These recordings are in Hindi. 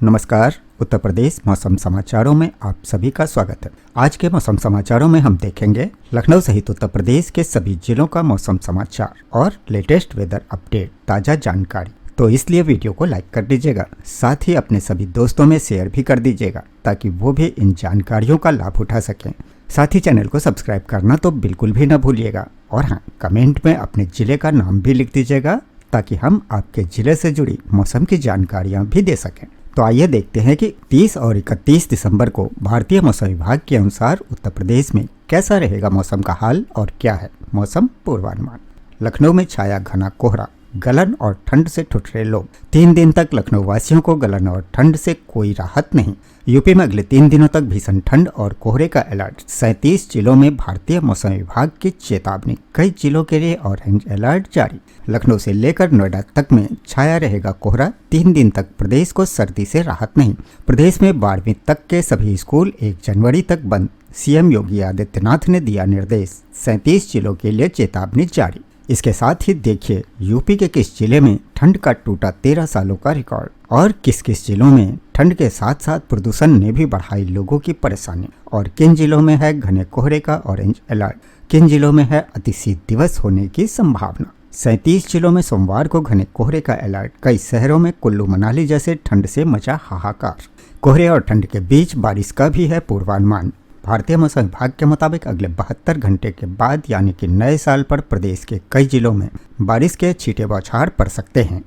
नमस्कार। उत्तर प्रदेश मौसम समाचारों में आप सभी का स्वागत है। आज के मौसम समाचारों में हम देखेंगे लखनऊ सहित उत्तर प्रदेश के सभी जिलों का मौसम समाचार और लेटेस्ट वेदर अपडेट, ताज़ा जानकारी। तो इसलिए वीडियो को लाइक कर दीजिएगा, साथ ही अपने सभी दोस्तों में शेयर भी कर दीजिएगा ताकि वो भी इन जानकारियों का लाभ उठा सकें। साथ ही चैनल को सब्सक्राइब करना तो बिल्कुल भी न भूलिएगा और हाँ, कमेंट में अपने जिले का नाम भी लिख दीजिएगा ताकि हम आपके जिले से जुड़ी मौसम की जानकारियाँ भी दे सकें। तो आइए देखते हैं कि 30 और 31 दिसंबर को भारतीय मौसम विभाग के अनुसार उत्तर प्रदेश में कैसा रहेगा मौसम का हाल और क्या है मौसम पूर्वानुमान। लखनऊ में छाया घना कोहरा, गलन और ठंड से ठुठरे लोग। 3 दिन तक लखनऊ वासियों को गलन और ठंड से कोई राहत नहीं। यूपी में अगले 3 दिनों तक भीषण ठंड और कोहरे का अलर्ट। 37 जिलों में भारतीय मौसम विभाग की चेतावनी। कई जिलों के लिए ऑरेंज अलर्ट जारी। लखनऊ से लेकर नोएडा तक में छाया रहेगा कोहरा। 3 दिन तक प्रदेश को सर्दी से राहत नहीं। प्रदेश में 12वीं तक के सभी स्कूल 1 जनवरी तक बंद। सीएम योगी आदित्यनाथ ने दिया निर्देश। 37 जिलों के लिए चेतावनी जारी। इसके साथ ही देखिए यूपी के किस जिले में ठंड का टूटा 13 सालों का रिकॉर्ड और किस किस जिलों में ठंड के साथ साथ प्रदूषण ने भी बढ़ाई लोगों की परेशानी और किन जिलों में है घने कोहरे का ऑरेंज अलर्ट, किन जिलों में है अतिशीत दिवस होने की संभावना। 37 जिलों में सोमवार को घने कोहरे का अलर्ट। कई शहरों में कुल्लू मनाली जैसे ठंड से मचा हाहाकार। कोहरे और ठंड के बीच बारिश का भी है पूर्वानुमान। भारतीय मौसम विभाग के मुताबिक अगले 72 घंटे के बाद यानी कि नए साल पर प्रदेश के कई जिलों में बारिश के छींटे बौछार पड़ सकते हैं।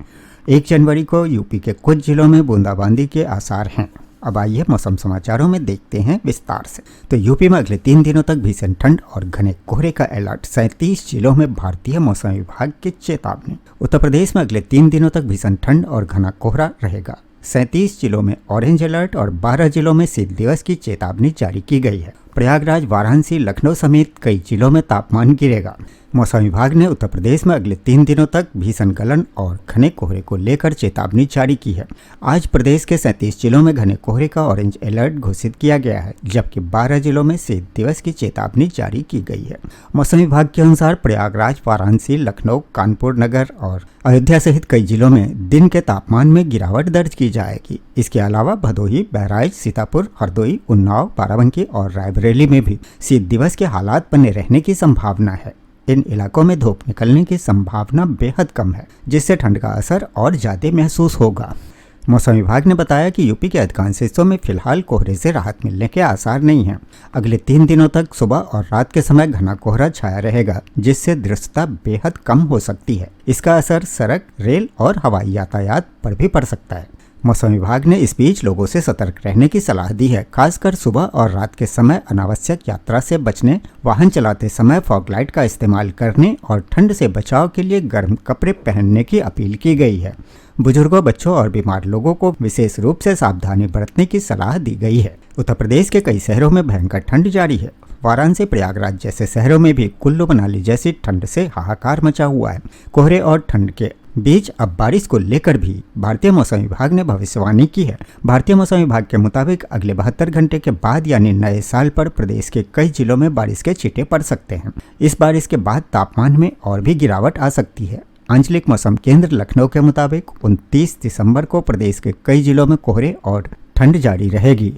1 जनवरी को यूपी के कुछ जिलों में बूंदाबांदी के आसार हैं। अब आइए मौसम समाचारों में देखते हैं विस्तार से। तो यूपी में अगले 3 दिनों तक भीषण ठंड और घने कोहरे का अलर्ट। 37 जिलों में भारतीय मौसम विभाग की चेतावनी। उत्तर प्रदेश में अगले 3 दिनों तक भीषण ठंड और घना कोहरा रहेगा। 37 जिलों में ऑरेंज अलर्ट और 12 जिलों में शीत दिवस की चेतावनी जारी की गई है। प्रयागराज, वाराणसी, लखनऊ समेत कई जिलों में तापमान गिरेगा। मौसम विभाग ने उत्तर प्रदेश में अगले 3 दिनों तक भीषण गलन और घने कोहरे को लेकर चेतावनी जारी की है। आज प्रदेश के 37 जिलों में घने कोहरे का ऑरेंज अलर्ट घोषित किया गया है, जबकि 12 जिलों में शीत दिवस की चेतावनी जारी की गई है। मौसम विभाग के अनुसार प्रयागराज, वाराणसी, लखनऊ, कानपुर नगर और अयोध्या सहित कई जिलों में दिन के तापमान में गिरावट दर्ज की जाएगी। इसके अलावा भदोही, बहराइच, सीतापुर, हरदोई, उन्नाव, बाराबंकी और रायबरेली में भी शीत दिवस के हालात बने रहने की संभावना है। इन इलाकों में धूप निकलने की संभावना बेहद कम है, जिससे ठंड का असर और ज्यादा महसूस होगा। मौसम विभाग ने बताया कि यूपी के अधिकांश हिस्सों में फिलहाल कोहरे से राहत मिलने के आसार नहीं हैं। अगले 3 दिनों तक सुबह और रात के समय घना कोहरा छाया रहेगा, जिससे दृश्यता बेहद कम हो सकती है। इसका असर सड़क, रेल और हवाई यातायात पर भी पड़ सकता है। मौसम विभाग ने इस बीच लोगों से सतर्क रहने की सलाह दी है, खासकर सुबह और रात के समय अनावश्यक यात्रा से बचने, वाहन चलाते समय फॉग लाइट का इस्तेमाल करने और ठंड से बचाव के लिए गर्म कपड़े पहनने की अपील की गई है। बुजुर्गों, बच्चों और बीमार लोगों को विशेष रूप से सावधानी बरतने की सलाह दी गई है। उत्तर प्रदेश के कई शहरों में भयंकर ठंड जारी है। वाराणसी, प्रयागराज जैसे शहरों में भी कुल्लू मनाली जैसी ठंड से हाहाकार मचा हुआ है। कोहरे और ठंड के बीच अब बारिश को लेकर भी भारतीय मौसम विभाग ने भविष्यवाणी की है। भारतीय मौसम विभाग के मुताबिक अगले 72 घंटे के बाद यानी नए साल पर प्रदेश के कई जिलों में बारिश के छींटे पड़ सकते हैं। इस बारिश के बाद तापमान में और भी गिरावट आ सकती है। आंचलिक मौसम केंद्र लखनऊ के मुताबिक 29 दिसंबर को प्रदेश के कई जिलों में कोहरे और ठंड जारी रहेगी।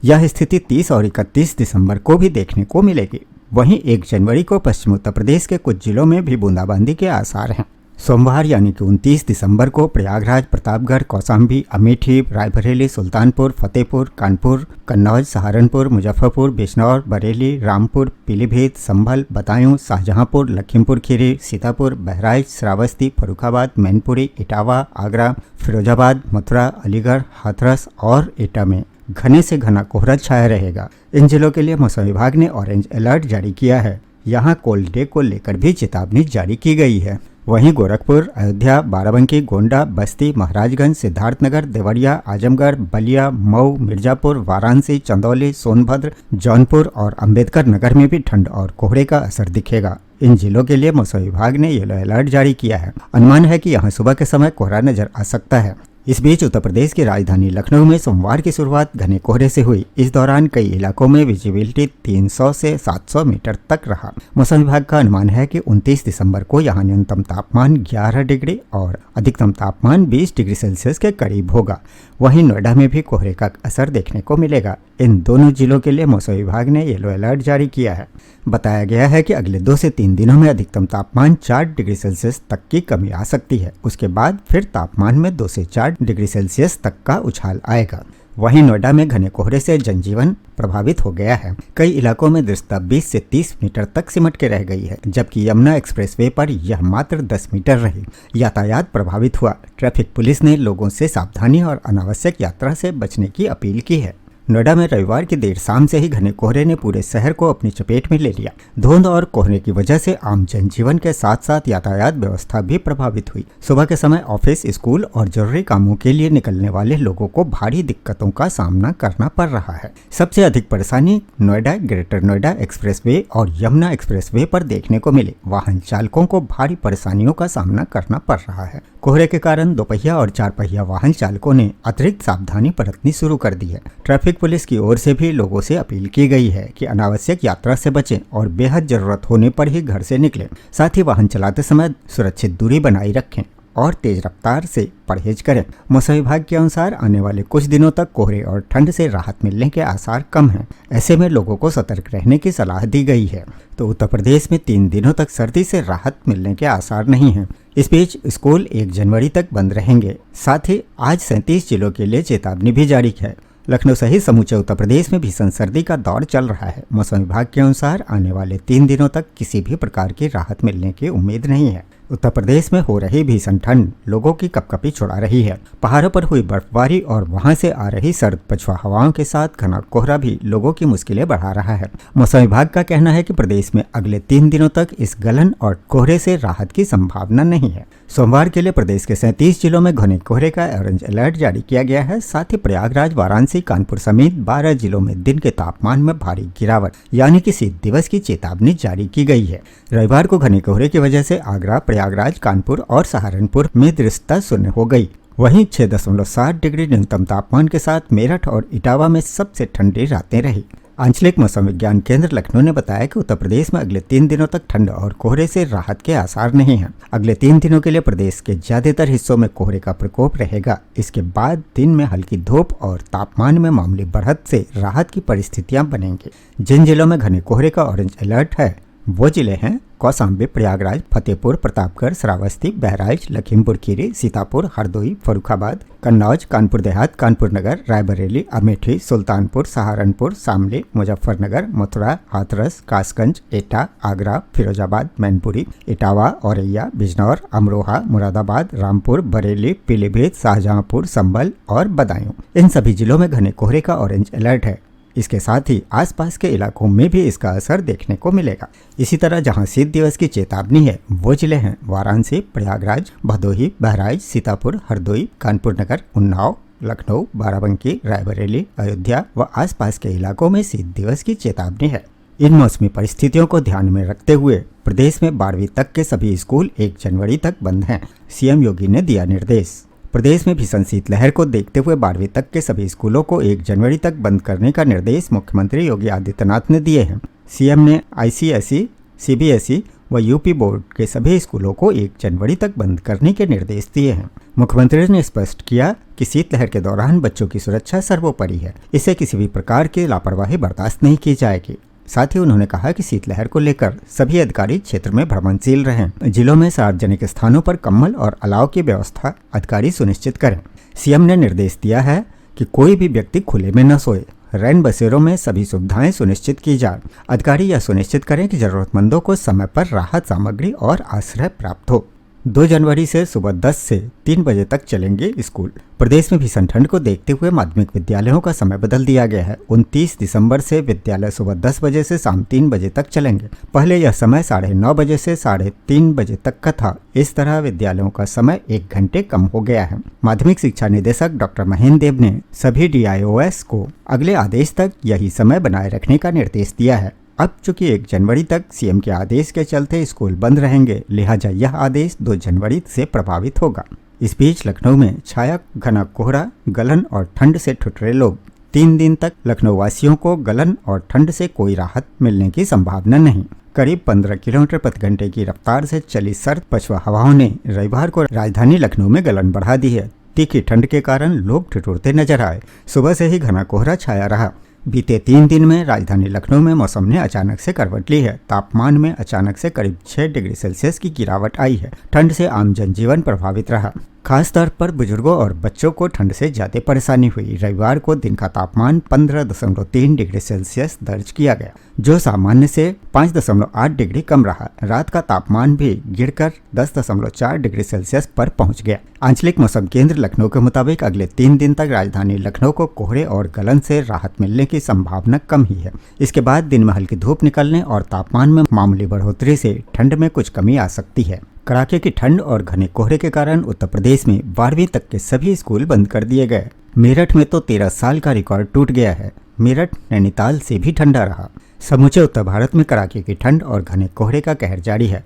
यह स्थिति 30 और 31 दिसंबर को भी देखने को मिलेगी। वहीं 1 जनवरी को पश्चिम उत्तर प्रदेश के कुछ जिलों में भी बूंदाबांदी के आसार हैं। सोमवार यानी कि 29 दिसंबर को प्रयागराज, प्रतापगढ़, कौशाम्बी, अमेठी, रायबरेली, सुल्तानपुर, फतेहपुर, कानपुर, कन्नौज, सहारनपुर, मुजफ्फरपुर, बिजनौर, बरेली, रामपुर, पीलीभीत, संभल, बदायूं, शाहजहांपुर, लखीमपुर खीरी, सीतापुर, बहराइच, श्रावस्ती, फर्रुखाबाद, मैनपुरी, इटावा, आगरा, फिरोजाबाद, मथुरा, अलीगढ़, हाथरस और एटा में घने से घना कोहरा छाया रहेगा। इन जिलों के लिए मौसम विभाग ने ऑरेंज अलर्ट जारी किया है। यहाँ कोल्ड डे को लेकर भी चेतावनी जारी की गई है। वहीं गोरखपुर, अयोध्या, बाराबंकी, गोंडा, बस्ती, महाराजगंज, सिद्धार्थनगर, देवरिया, आजमगढ़, बलिया, मऊ, मिर्जापुर, वाराणसी, चंदौली, सोनभद्र, जौनपुर और अंबेडकर नगर में भी ठंड और कोहरे का असर दिखेगा। इन जिलों के लिए मौसम विभाग ने येलो अलर्ट जारी किया है। अनुमान है कि यहाँ सुबह के समय कोहरा नजर आ सकता है। इस बीच उत्तर प्रदेश की राजधानी लखनऊ में सोमवार की शुरुआत घने कोहरे से हुई। इस दौरान कई इलाकों में विजिबिलिटी 300 से 700 मीटर तक रहा। मौसम विभाग का अनुमान है कि 29 दिसंबर को यहां न्यूनतम तापमान 11 डिग्री और अधिकतम तापमान 20 डिग्री सेल्सियस के करीब होगा। वहीं नोएडा में भी कोहरे का असर देखने को मिलेगा। इन दोनों जिलों के लिए मौसम विभाग ने येलो अलर्ट जारी किया है। बताया गया है कि अगले 2 से 3 दिनों में अधिकतम तापमान 4 डिग्री सेल्सियस तक की कमी आ सकती है। उसके बाद फिर तापमान में 2 से 4 डिग्री सेल्सियस तक का उछाल आएगा। वहीं नोएडा में घने कोहरे से जनजीवन प्रभावित हो गया है। कई इलाकों में दृश्यता 20 से 30 मीटर तक सिमट के रह गई है, जबकि यमुना एक्सप्रेसवे पर यह मात्र 10 मीटर रही। यातायात प्रभावित हुआ। ट्रैफिक पुलिस ने लोगों से सावधानी और अनावश्यक यात्रा से बचने की अपील की है। नोएडा में रविवार की देर शाम से ही घने कोहरे ने पूरे शहर को अपनी चपेट में ले लिया। धुंध और कोहरे की वजह से आम जनजीवन के साथ साथ यातायात व्यवस्था भी प्रभावित हुई। सुबह के समय ऑफिस, स्कूल और जरूरी कामों के लिए निकलने वाले लोगों को भारी दिक्कतों का सामना करना पड़ रहा है। सबसे अधिक परेशानी नोएडा, ग्रेटर नोएडा एक्सप्रेसवे और यमुना एक्सप्रेसवे पर देखने को मिली। वाहन चालकों को भारी परेशानियों का सामना करना पड़ रहा है। कोहरे के कारण 2 पहिया और 4 पहिया वाहन चालकों ने अतिरिक्त सावधानी बरतनी शुरू कर दी है। ट्रैफिक पुलिस की ओर से भी लोगों से अपील की गई है कि अनावश्यक यात्रा से बचें और बेहद जरूरत होने पर ही घर से निकलें। साथ ही वाहन चलाते समय सुरक्षित दूरी बनाए रखें और तेज रफ्तार से परहेज करें। मौसम विभाग के अनुसार आने वाले कुछ दिनों तक कोहरे और ठंड से राहत मिलने के आसार कम हैं। ऐसे में लोगों को सतर्क रहने की सलाह दी गई है। तो उत्तर प्रदेश में 3 दिनों तक सर्दी से राहत मिलने के आसार नहीं हैं। इस बीच स्कूल 1 जनवरी तक बंद रहेंगे। साथ ही आज 37 जिलों के लिए चेतावनी भी जारी है। लखनऊ सहित समूचे उत्तर प्रदेश में भीषण सर्दी का दौर चल रहा है। मौसम विभाग के अनुसार आने वाले 3 दिनों तक किसी भी प्रकार की राहत मिलने की उम्मीद नहीं है। उत्तर प्रदेश में हो रही भीषण ठंड लोगों की कपकपी छुड़ा रही है। पहाड़ों पर हुई बर्फबारी और वहां से आ रही सर्द पछुआ हवाओं के साथ घना कोहरा भी लोगों की मुश्किलें बढ़ा रहा है। मौसम विभाग का कहना है कि प्रदेश में अगले 3 दिनों तक इस गलन और कोहरे से राहत की संभावना नहीं है। सोमवार के लिए प्रदेश के 37 जिलों में घने कोहरे का ऑरेंज अलर्ट जारी किया गया है। साथ ही प्रयागराज, वाराणसी, कानपुर समेत 12 जिलों में दिन के तापमान में भारी गिरावट यानी कि शीत दिवस की चेतावनी जारी की गई है। रविवार को घने कोहरे की वजह से आगरा, प्रयागराज, कानपुर और सहारनपुर में दृश्यता शून्य हो गई। वहीं 6.7 डिग्री न्यूनतम तापमान के साथ मेरठ और इटावा में सबसे ठंडी रातें रही। आंचलिक मौसम विज्ञान केंद्र लखनऊ ने बताया कि उत्तर प्रदेश में अगले 3 दिनों तक ठंड और कोहरे से राहत के आसार नहीं हैं। अगले 3 दिनों के लिए प्रदेश के ज्यादातर हिस्सों में कोहरे का प्रकोप रहेगा। इसके बाद दिन में हल्की धूप और तापमान में मामूली बढ़त से राहत की परिस्थितियां बनेंगी। जिन जिलों में घने कोहरे का ऑरेंज अलर्ट है वो जिले हैं कौशाम्बी, प्रयागराज, फतेहपुर, प्रतापगढ़, श्रावस्ती, बहराइच, लखीमपुर खीरी, सीतापुर, हरदोई, फर्रुखाबाद, कन्नौज, कानपुर देहात, कानपुर नगर, रायबरेली, अमेठी, सुल्तानपुर, सहारनपुर, शामली, मुजफ्फरनगर, मथुरा, हाथरस, कासगंज, एटा, आगरा, फिरोजाबाद, मैनपुरी, इटावा, औरैया, बिजनौर, अमरोहा, मुरादाबाद, रामपुर, बरेली, पीलीभीत, शाहजहांपुर, संभल और बदायूं, इन सभी जिलों में घने कोहरे का ऑरेंज अलर्ट है। इसके साथ ही आसपास के इलाकों में भी इसका असर देखने को मिलेगा। इसी तरह जहां शीत दिवस की चेतावनी है वो जिले हैं वाराणसी, प्रयागराज, भदोही, बहराइच, सीतापुर, हरदोई, कानपुर नगर, उन्नाव, लखनऊ, बाराबंकी, रायबरेली, अयोध्या व आसपास के इलाकों में शीत दिवस की चेतावनी है। इन मौसमी परिस्थितियों को ध्यान में रखते हुए प्रदेश में 12वीं तक के सभी स्कूल 1 जनवरी तक बंद हैं। सीएम योगी ने दिया निर्देश। प्रदेश में भीषण शीतलहर को देखते हुए 12वीं तक के सभी स्कूलों को 1 जनवरी तक बंद करने का निर्देश मुख्यमंत्री योगी आदित्यनाथ ने दिए हैं। सीएम ने आईसीएसई, सीबीएसई व यूपी बोर्ड के सभी स्कूलों को 1 जनवरी तक बंद करने के निर्देश दिए हैं। मुख्यमंत्री ने स्पष्ट किया कि शीतलहर के दौरान बच्चों की सुरक्षा सर्वोपरि है। इससे किसी भी प्रकार की लापरवाही बर्दाश्त नहीं की जाएगी। साथ ही उन्होंने कहा कि शीतलहर को लेकर सभी अधिकारी क्षेत्र में भ्रमणशील रहें। जिलों में सार्वजनिक स्थानों पर कंबल और अलाव की व्यवस्था अधिकारी सुनिश्चित करें। सीएम ने निर्देश दिया है कि कोई भी व्यक्ति खुले में न सोए। रैन बसेरों में सभी सुविधाएं सुनिश्चित की जाए। अधिकारी यह सुनिश्चित करें कि जरूरतमंदों को समय पर राहत सामग्री और आश्रय प्राप्त हो। 2 जनवरी से सुबह 10 से 3 बजे तक चलेंगे स्कूल। प्रदेश में भीषण ठंड को देखते हुए माध्यमिक विद्यालयों का समय बदल दिया गया है। 29 दिसंबर से विद्यालय सुबह 10 बजे से शाम 3 बजे तक चलेंगे। पहले यह समय 9:30 बजे से 3:30 बजे तक का था। इस तरह विद्यालयों का समय 1 घंटे कम हो गया है। माध्यमिक शिक्षा निदेशक डॉक्टर महेंद्र देव ने सभी DIOS को अगले आदेश तक यही समय बनाए रखने का निर्देश दिया है। अब चूंकि 1 जनवरी तक सीएम के आदेश के चलते स्कूल बंद रहेंगे, लिहाजा यह आदेश 2 जनवरी से प्रभावित होगा। इस बीच लखनऊ में छाया घना कोहरा, गलन और ठंड से ठुठुरे लोग। 3 दिन तक लखनऊ वासियों को गलन और ठंड से कोई राहत मिलने की संभावना नहीं। करीब 15 किलोमीटर प्रति घंटे की रफ्तार से चली सर्द पछुआ हवाओं ने रविवार को राजधानी लखनऊ में गलन बढ़ा दी है। तीखी ठंड के कारण लोग ठिठुरते नजर आए। सुबह से ही घना कोहरा छाया रहा। बीते 3 दिन में राजधानी लखनऊ में मौसम ने अचानक से करवट ली है। तापमान में अचानक से करीब 6 डिग्री सेल्सियस की गिरावट आई है। ठंड से आम जनजीवन प्रभावित रहा। खास तौर पर बुजुर्गों और बच्चों को ठंड से ज्यादा परेशानी हुई। रविवार को दिन का तापमान 15.3 डिग्री सेल्सियस दर्ज किया गया, जो सामान्य से 5.8 डिग्री कम रहा। रात का तापमान भी गिरकर 10.4 डिग्री सेल्सियस पर पहुंच गया। आंचलिक मौसम केंद्र लखनऊ के मुताबिक अगले 3 दिन तक राजधानी लखनऊ को कोहरे और गलन से राहत मिलने की संभावना कम ही है। इसके बाद दिन में हल्की धूप निकलने और तापमान में मामूली बढ़ोतरी से ठंड में कुछ कमी आ सकती है। कड़ाके की ठंड और घने कोहरे के कारण उत्तर प्रदेश में 12वीं तक के सभी स्कूल बंद कर दिए गए। मेरठ में तो 13 साल का रिकॉर्ड टूट गया है। मेरठ नैनीताल से भी ठंडा रहा। समूचे उत्तर भारत में कड़ाके की ठंड और घने कोहरे का कहर जारी है।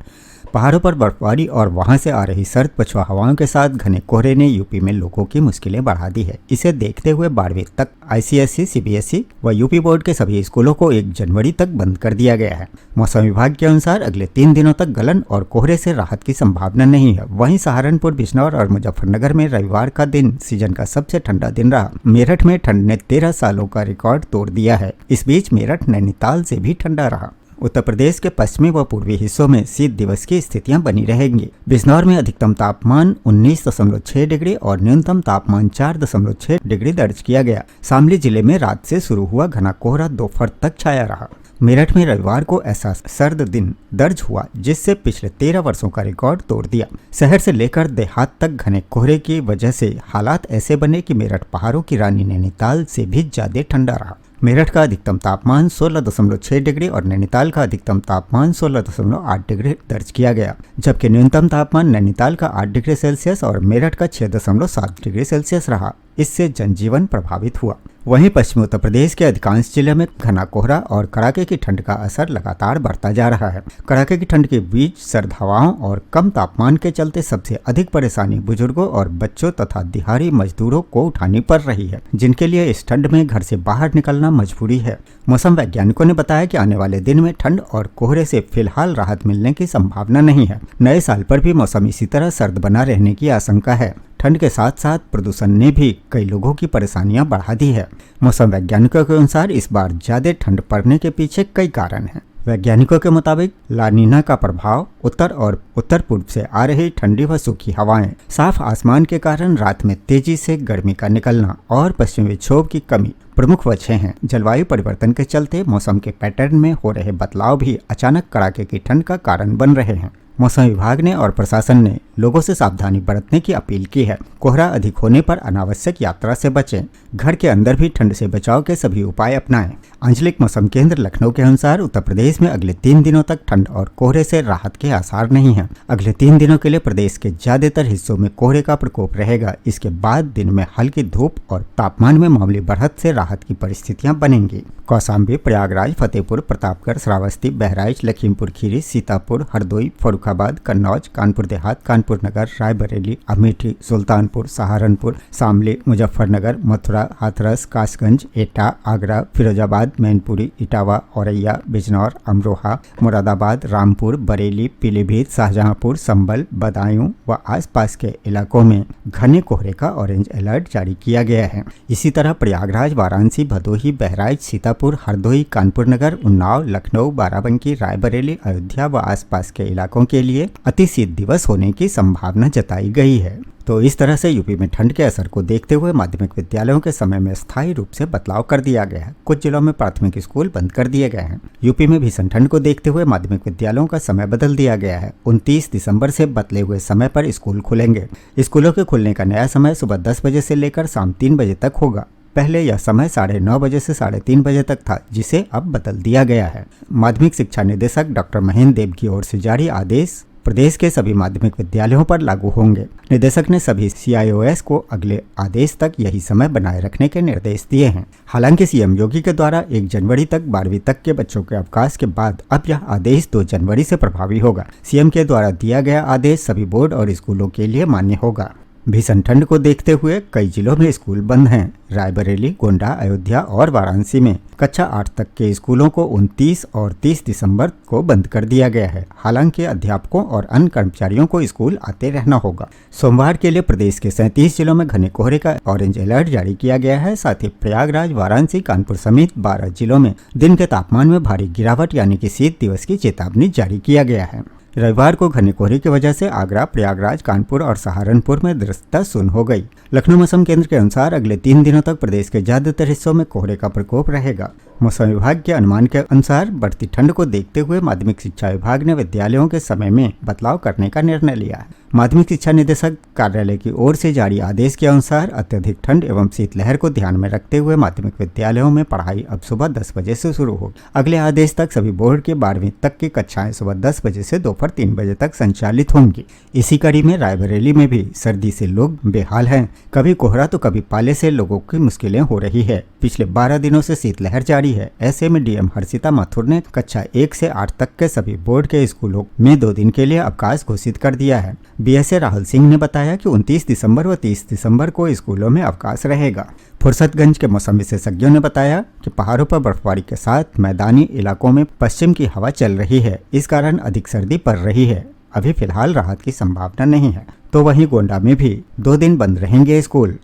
पहाड़ों पर बर्फबारी और वहां से आ रही सर्द पछुआ हवाओं के साथ घने कोहरे ने यूपी में लोगों की मुश्किलें बढ़ा दी है। इसे देखते हुए 12वीं तक आईसीएसई, सीबीएसई व यूपी बोर्ड के सभी स्कूलों को 1 जनवरी तक बंद कर दिया गया है। मौसम विभाग के अनुसार अगले 3 दिनों तक गलन और कोहरे से राहत की संभावना नहीं है। वहीं सहारनपुर, बिजनौर और मुजफ्फरनगर में रविवार का दिन सीजन का सबसे ठंडा दिन रहा। मेरठ में ठंड ने 13 सालों का रिकॉर्ड तोड़ दिया है। इस बीच मेरठ नैनीताल से भी ठंडा रहा। उत्तर प्रदेश के पश्चिमी व पूर्वी हिस्सों में शीत दिवस की स्थितियां बनी रहेंगी। बिजनौर में अधिकतम तापमान 19.6 डिग्री और न्यूनतम तापमान 4.6 डिग्री दर्ज किया गया। शामली जिले में रात से शुरू हुआ घना कोहरा दोपहर तक छाया रहा। मेरठ में रविवार को ऐसा सर्द दिन दर्ज हुआ जिससे पिछले 13 वर्षों का रिकॉर्ड तोड़ दिया। शहर से लेकर देहात तक घने कोहरे की वजह से हालात ऐसे बने कि मेरठ पहाड़ों की रानी नैनीताल से भी ज्यादा ठंडा रहा। मेरठ का अधिकतम तापमान 16.6 डिग्री और नैनीताल का अधिकतम तापमान 16.8 डिग्री दर्ज किया गया, जबकि न्यूनतम तापमान नैनीताल का 8 डिग्री सेल्सियस और मेरठ का 6.7 डिग्री सेल्सियस रहा। इससे जनजीवन प्रभावित हुआ। वहीं पश्चिमी उत्तर प्रदेश के अधिकांश जिले में घना कोहरा और कड़ाके की ठंड का असर लगातार बढ़ता जा रहा है। कड़ाके की ठंड के बीच सर्द हवाओं और कम तापमान के चलते सबसे अधिक परेशानी बुजुर्गों और बच्चों तथा दिहाड़ी मजदूरों को उठानी पड़ रही है, जिनके लिए इस ठंड में घर से बाहर निकलना मजबूरी है। मौसम वैज्ञानिकों ने बताया कि आने वाले दिन में ठंड और कोहरे से फिलहाल राहत मिलने की संभावना नहीं है। नए साल पर भी मौसम इसी तरह सर्द बना रहने की आशंका है। ठंड के साथ साथ प्रदूषण ने भी कई लोगों की परेशानियां बढ़ा दी है। मौसम वैज्ञानिकों के अनुसार इस बार ज्यादा ठंड पड़ने के पीछे कई कारण हैं। वैज्ञानिकों के मुताबिक लानीना का प्रभाव, उत्तर और उत्तर पूर्व से आ रही ठंडी व सूखी हवाएं, साफ आसमान के कारण रात में तेजी से गर्मी का निकलना और पश्चिमी विक्षोभ की कमी प्रमुख वजह हैं। जलवायु परिवर्तन के चलते मौसम के पैटर्न में हो रहे बदलाव भी अचानक कड़ाके की ठंड का कारण बन रहे हैं। मौसम विभाग ने और प्रशासन ने लोगों से सावधानी बरतने की अपील की है। कोहरा अधिक होने पर अनावश्यक यात्रा से बचें। घर के अंदर भी ठंड से बचाव के सभी उपाय अपनाएं। आंचलिक मौसम केंद्र लखनऊ के अनुसार उत्तर प्रदेश में अगले 3 दिनों तक ठंड और कोहरे से राहत के आसार नहीं हैं। अगले 3 दिनों के लिए प्रदेश के ज्यादातर हिस्सों में कोहरे का प्रकोप रहेगा। इसके बाद दिन में हल्की धूप और तापमान में मामूली बढ़त से राहत की परिस्थितियां बनेंगी। कौशाम्बी, प्रयागराज, फतेहपुर, प्रतापगढ़, श्रावस्ती, बहराइच, लखीमपुर खीरी, सीतापुर, हरदोई, फर्रुखाबाद, कन्नौज, कानपुर देहात, कानपुर नगर, रायबरेली, अमेठी, सुल्तानपुर, सहारनपुर, शामली, मुजफ्फरनगर, मथुरा, हाथरस, कासगंज, एटा, आगरा, फिरोजाबाद, मैनपुरी, इटावा, औरैया, बिजनौर, अमरोहा, मुरादाबाद, रामपुर, बरेली, पीलीभीत, शाहजहांपुर, संभल, बदायूं व आसपास के इलाकों में घने कोहरे का ऑरेंज अलर्ट जारी किया गया है। इसी तरह प्रयागराज, वाराणसी, भदोही, बहराइच, सीतापुर, हरदोई, कानपुर नगर, उन्नाव, लखनऊ, बाराबंकी, रायबरेली, अयोध्या व आसपास के इलाकों के लिए अति शीत दिवस होने की संभावना जताई गई है। तो इस तरह से यूपी में ठंड के असर को देखते हुए माध्यमिक विद्यालयों के समय में स्थायी रूप से बदलाव कर दिया गया है। कुछ जिलों में प्राथमिक स्कूल बंद कर दिए गए हैं। यूपी में भीषण ठंड को देखते हुए माध्यमिक विद्यालयों का समय बदल दिया गया है। 29 दिसंबर से बदले हुए समय पर स्कूल खुलेंगे। स्कूलों के खुलने का नया समय सुबह 10 बजे से लेकर शाम 3 बजे तक होगा। पहले यह समय 9:30 बजे से 3:30 बजे तक था, जिसे अब बदल दिया गया है। माध्यमिक शिक्षा निदेशक डॉक्टर महेंद्र देव की ओर से जारी आदेश प्रदेश के सभी माध्यमिक विद्यालयों पर लागू होंगे। निदेशक ने सभी CIOS को अगले आदेश तक यही समय बनाए रखने के निर्देश दिए हैं। हालांकि सीएम योगी के द्वारा 1 जनवरी तक 12वीं तक के बच्चों के अवकाश के बाद अब यह आदेश 2 जनवरी से प्रभावी होगा। सीएम के द्वारा दिया गया आदेश सभी बोर्ड और स्कूलों के लिए मान्य होगा। भीषण ठंड को देखते हुए कई जिलों में स्कूल बंद हैं। रायबरेली, गोंडा, अयोध्या और वाराणसी में कक्षा 8 तक के स्कूलों को 29 और 30 दिसंबर को बंद कर दिया गया है। हालांकि अध्यापकों और अन्य कर्मचारियों को स्कूल आते रहना होगा। सोमवार के लिए प्रदेश के 37 जिलों में घने कोहरे का ऑरेंज अलर्ट जारी किया गया है। साथ ही प्रयागराज, वाराणसी, कानपुर समेत 12 जिलों में दिन के तापमान में भारी गिरावट यानी कि शीत दिवस की चेतावनी जारी किया गया है। रविवार को घने कोहरे की वजह से आगरा, प्रयागराज, कानपुर और सहारनपुर में दृश्यता शून्य हो गई। लखनऊ मौसम केंद्र के अनुसार अगले 3 दिनों तक प्रदेश के ज्यादातर हिस्सों में कोहरे का प्रकोप रहेगा। मौसम विभाग के अनुमान के अनुसार बढ़ती ठंड को देखते हुए माध्यमिक शिक्षा विभाग ने विद्यालयों के समय में बदलाव करने का निर्णय लिया है। माध्यमिक शिक्षा निदेशक कार्यालय की ओर से जारी आदेश के अनुसार अत्यधिक ठंड एवं शीतलहर को ध्यान में रखते हुए माध्यमिक विद्यालयों में पढ़ाई अब सुबह 10 बजे से शुरू होगी। अगले आदेश तक सभी बोर्ड के 12वीं तक की कक्षाएं सुबह 10 बजे से दोपहर 3 बजे तक संचालित होंगी। इसी कड़ी में रायबरेली में भी सर्दी से लोग बेहाल हैं। कभी कोहरा तो कभी पाले से लोगों की मुश्किलें हो रही है। पिछले 12 दिनों से शीतलहर जारी है। ऐसे में डीएम हर्षिता माथुर ने कक्षा 1 से 8 तक के सभी बोर्ड के स्कूलों में 2 दिन के लिए अवकाश घोषित कर दिया है। बीएसए राहुल सिंह ने बताया कि 29 दिसंबर व 30 दिसंबर को स्कूलों में अवकाश रहेगा। फुर्सतगंज के मौसम विशेषज्ञों ने बताया कि पहाड़ों पर बर्फबारी के साथ मैदानी इलाकों में पश्चिम की हवा चल रही है। इस कारण अधिक सर्दी पड़ रही है। अभी फिलहाल राहत की संभावना नहीं है। तो वहीं गोंडा में भी 2 दिन बंद रहेंगे स्कूल।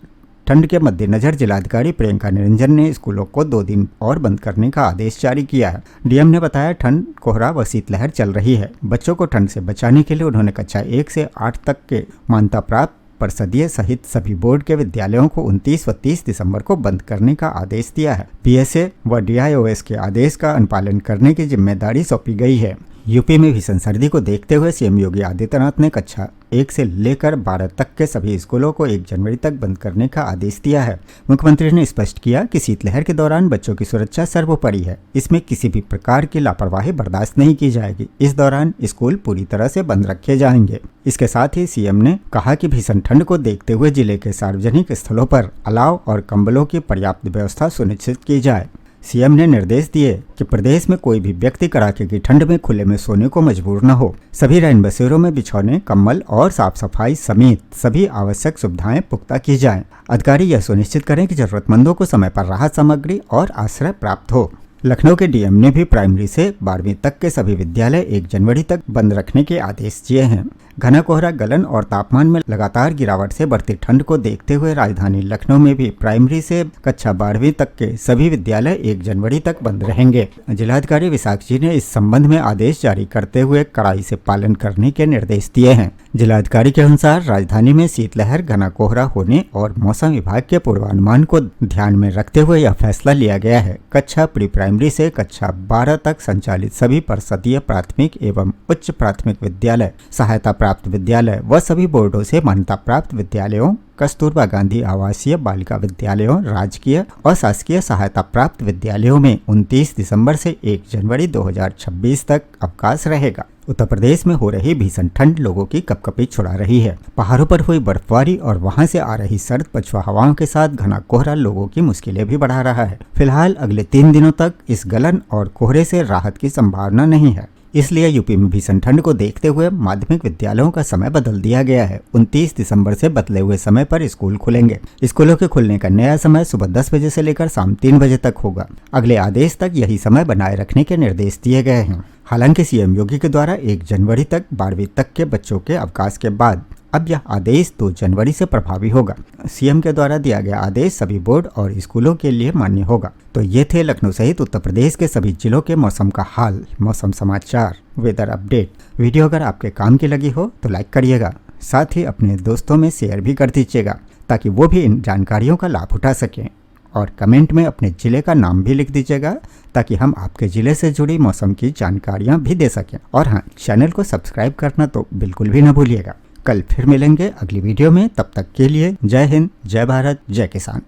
ठंड के मद्देनजर जिलाधिकारी प्रियंका निरंजन ने स्कूलों को 2 दिन और बंद करने का आदेश जारी किया है। डीएम ने बताया ठंड, कोहरा व शीतलहर चल रही है। बच्चों को ठंड से बचाने के लिए उन्होंने कक्षा 1 से 8 तक के मान्यता प्राप्त परिषदीय सहित सभी बोर्ड के विद्यालयों को 29 व 30 दिसंबर को बंद करने का आदेश दिया है। बीएसए व डीआईओएस के आदेश का अनुपालन करने की जिम्मेदारी सौंपी गई है। यूपी में भीषण सर्दी को देखते हुए सीएम योगी आदित्यनाथ ने कक्षा 1 से लेकर 12 तक के सभी स्कूलों को 1 जनवरी तक बंद करने का आदेश दिया है। मुख्यमंत्री ने स्पष्ट किया कि शीतलहर के दौरान बच्चों की सुरक्षा सर्वोपरि है। इसमें किसी भी प्रकार की लापरवाही बर्दाश्त नहीं की जाएगी। इस दौरान स्कूल पूरी तरह से बंद रखे जाएंगे। इसके साथ ही सीएम ने कहा कि भीषण ठंड को देखते हुए जिले के सार्वजनिक स्थलों पर अलाव और कंबलों की पर्याप्त व्यवस्था सुनिश्चित की जाए। सीएम ने निर्देश दिए कि प्रदेश में कोई भी व्यक्ति कड़ाके की ठंड में खुले में सोने को मजबूर न हो। सभी रैन बसेरों में बिछौने, कंबल और साफ सफाई समेत सभी आवश्यक सुविधाएं पुख्ता की जाएं। अधिकारी यह सुनिश्चित करें कि जरूरतमंदों को समय पर राहत सामग्री और आश्रय प्राप्त हो। लखनऊ के डीएम ने भी प्राइमरी से 12वीं तक के सभी विद्यालय 1 जनवरी तक बंद रखने के आदेश दिए हैं। घना कोहरा, गलन और तापमान में लगातार गिरावट से बढ़ती ठंड को देखते हुए राजधानी लखनऊ में भी प्राइमरी से कक्षा 12वीं तक के सभी विद्यालय 1 जनवरी तक बंद रहेंगे। जिलाधिकारी विशाखजी ने इस संबंध में आदेश जारी करते हुए कड़ाई से पालन करने के निर्देश दिए हैं। जिलाधिकारी के अनुसार राजधानी में शीतलहर, घना कोहरा होने और मौसम विभाग के पूर्वानुमान को ध्यान में रखते हुए यह फैसला लिया गया है। कक्षा प्री प्राइमरी से कक्षा 12 तक संचालित सभी परिषदीय प्राथमिक एवं उच्च प्राथमिक विद्यालय, सहायता प्राप्त विद्यालय व सभी बोर्डों से मान्यता प्राप्त विद्यालयों, कस्तूरबा गांधी आवासीय बालिका विद्यालयों, राजकीय और शासकीय सहायता प्राप्त विद्यालयों में 29 दिसंबर से 1 जनवरी 2026 तक अवकाश रहेगा। उत्तर प्रदेश में हो रही भीषण ठंड लोगों की कपकपी छुड़ा रही है। पहाड़ों पर हुई बर्फबारी और वहां से आ रही सर्द पछुआ हवाओं के साथ घना कोहरा लोगों की मुश्किलें भी बढ़ा रहा है। फिलहाल अगले 3 दिनों तक इस गलन और कोहरे से राहत की संभावना नहीं है। इसलिए यूपी में भीषण ठंड को देखते हुए माध्यमिक विद्यालयों का समय बदल दिया गया है। 29 दिसंबर से बदले हुए समय पर स्कूल खुलेंगे। स्कूलों के खुलने का नया समय सुबह 10 बजे से लेकर शाम 3 बजे तक होगा। अगले आदेश तक यही समय बनाए रखने के निर्देश दिए गए हैं। हालांकि सीएम योगी के द्वारा 1 जनवरी तक 12वीं तक के बच्चों के अवकाश के बाद अब यह आदेश 2 जनवरी से प्रभावी होगा। सीएम के द्वारा दिया गया आदेश सभी बोर्ड और स्कूलों के लिए मान्य होगा। तो ये थे लखनऊ सहित उत्तर प्रदेश के सभी जिलों के मौसम का हाल, मौसम समाचार, वेदर अपडेट। वीडियो अगर आपके काम की लगी हो तो लाइक करिएगा, साथ ही अपने दोस्तों में शेयर भी कर दीजिएगा ताकि वो भी इन जानकारियों का लाभ उठा सकें। और कमेंट में अपने ज़िले का नाम भी लिख दीजिएगा ताकि हम आपके ज़िले से जुड़ी मौसम की जानकारियाँ भी दे सकें। और हाँ, चैनल को सब्सक्राइब करना तो बिल्कुल भी न भूलिएगा। कल फिर मिलेंगे अगली वीडियो में। तब तक के लिए जय हिंद, जय भारत, जय किसान।